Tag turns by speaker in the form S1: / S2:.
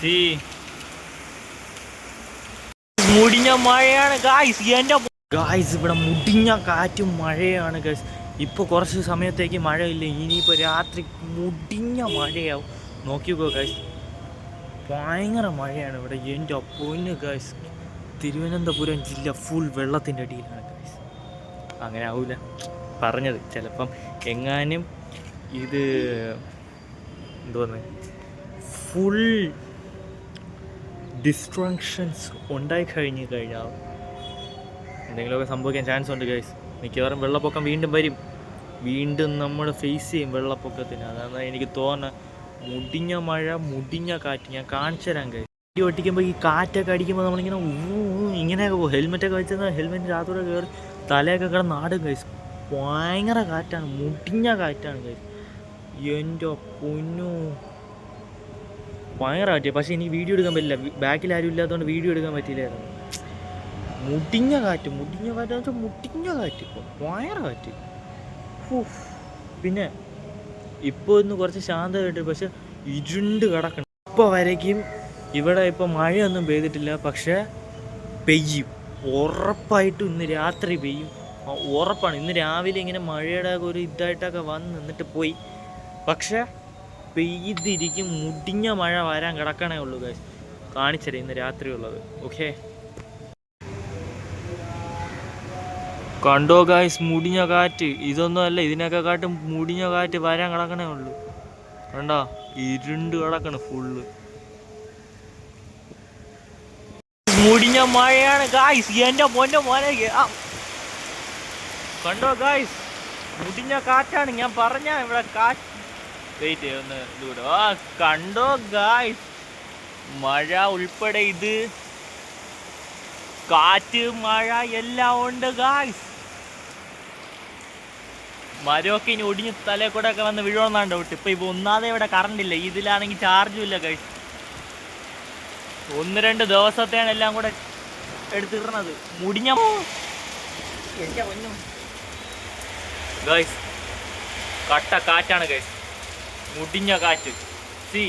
S1: C മുടിഞ്ഞ മഴയാണ് guys. എൻ്റെ ഗായ്സ് ഇവിടെ മുടിഞ്ഞ കാറ്റും മഴയാണ് ഗായ്സ്. ഇപ്പോൾ കുറച്ച് സമയത്തേക്ക് മഴയില്ല, ഇനിയിപ്പോൾ രാത്രി മുടിഞ്ഞ മഴയാവും. നോക്കിക്കോ ഗായ്സ്, ഭയങ്കര മഴയാണ് ഇവിടെ. എൻ്റെ പൊന്ന് ഗായ്സ്, തിരുവനന്തപുരം ജില്ല ഫുൾ വെള്ളത്തിൻ്റെ അടിയിലാണ് ഗായ്സ്. അങ്ങനെ ആവില്ല പറഞ്ഞത്, ചിലപ്പം എങ്ങാനും ഇത് എന്തോന്ന് ഫുൾ ഡിസ്ട്രക്ഷൻസ് ഉണ്ടായി കഴിഞ്ഞാൽ എന്തെങ്കിലുമൊക്കെ സംഭവിക്കാൻ ചാൻസ് ഉണ്ട് ഗൈസ്. മിക്കവാറും വെള്ളപ്പൊക്കം വീണ്ടും വരും, വീണ്ടും നമ്മൾ ഫേസ് ചെയ്യും വെള്ളപ്പൊക്കത്തിന്. അതാണ് എനിക്ക് തോന്നുന്നത്. മുടിഞ്ഞ മഴ, മുടിഞ്ഞ കാറ്റ് ഞാൻ കാണിച്ചു തരാം ഗൈസ്. വണ്ടി ഓട്ടിക്കുമ്പോൾ ഈ കാറ്റൊക്കെ അടിക്കുമ്പോൾ നമ്മളിങ്ങനെ ഇങ്ങനെയൊക്കെ പോകും. ഹെൽമെറ്റൊക്കെ വെച്ചാൽ ഹെൽമെറ്റ് രാത്രി കയറി തലയൊക്കെ കിടന്ന് നാടും ഗൈസ്. ഭയങ്കര കാറ്റാണ്, മുടിഞ്ഞ കാറ്റാണ് ഗൈസ്. എൻ്റെ പൊന്നു ഭയങ്കര കാറ്റ്. പക്ഷേ എനിക്ക് വീഡിയോ എടുക്കാൻ പറ്റില്ല, ബാക്കിൽ ആരും ഇല്ലാത്തതുകൊണ്ട് വീഡിയോ എടുക്കാൻ പറ്റില്ലായിരുന്നു. മുടിഞ്ഞ കാറ്റ് എന്ന് വെച്ചാൽ മുടിഞ്ഞ കാറ്റ്, ഇപ്പോൾ ഭയങ്കര കാറ്റ്. പിന്നെ ഇപ്പോൾ ഒന്ന് കുറച്ച് ശാന്തമായിട്ട്, പക്ഷെ ഇരുണ്ട് കിടക്കണം. ഇപ്പോൾ വരയ്ക്കും ഇവിടെ ഇപ്പോൾ മഴയൊന്നും പെയ്തിട്ടില്ല, പക്ഷേ പെയ്യും ഉറപ്പായിട്ടും. ഇന്ന് രാത്രി പെയ്യും, ഉറപ്പാണ്. ഇന്ന് രാവിലെ ഇങ്ങനെ മഴയുടെ ഒരു ഇതായിട്ടൊക്കെ വന്ന് നിന്നിട്ട് പോയി, പക്ഷേ പെയ്തിരിക്കും. മുടിഞ്ഞ മഴ വരാൻ കിടക്കണേ ഉള്ളൂ ഗൈസ്. കാണിച്ചതേ ഇന്ന് രാത്രി ഉള്ളത്. ഓക്കെ, കണ്ടോ ഗൈസ്, മുടിഞ്ഞ കാറ്റ്. ഇതൊന്നും അല്ല, ഇതിനൊക്കെ കാട്ടും മുടിഞ്ഞ കാറ്റ് വരാൻ കിടക്കണേ ഉള്ളൂ. കണ്ടോ, ഇരുണ്ട് കിടക്കണ് ഫുള്ള്. മുടിഞ്ഞ മഴയാണ് ഗൈസ്. എൻ്റെ പൊന്നെ മോനെ, കണ്ടോ ഗൈസ്, മുടിഞ്ഞ കാറ്റാണ്. ഞാൻ പറഞ്ഞ ഇവിടെ കാറ്റ്. വെയിറ്റ് ഒന്ന് ഇതുകൂടെ. കണ്ടോ ഗൈസ്, മഴ ഉൾപ്പെടെ ഇത് കാറ്റ് മഴ എല്ലാം ഉണ്ട് ഗൈസ്. മരമൊക്കെ ഇനി ഒടിഞ്ഞ് തലയിൽ കൂടെ ഒക്കെ വന്ന് വീഴുമെന്നാണ് ഡൗട്ട്. ഇപ്പോൾ ഒന്നാതെ ഇവിടെ കറണ്ട് ഇല്ല, ഇതിലാണെങ്കിൽ ചാർജും ഇല്ല ഗൈസ്. 1-2 ദിവസത്തെയാണ് എല്ലാം കൂടെ എടുത്തിടണത്. മുടിഞ്ഞ ഗൈസ്, കട്ട കാറ്റാണ് ഗൈസ്, മുടിഞ്ഞ കാറ്റ്. സി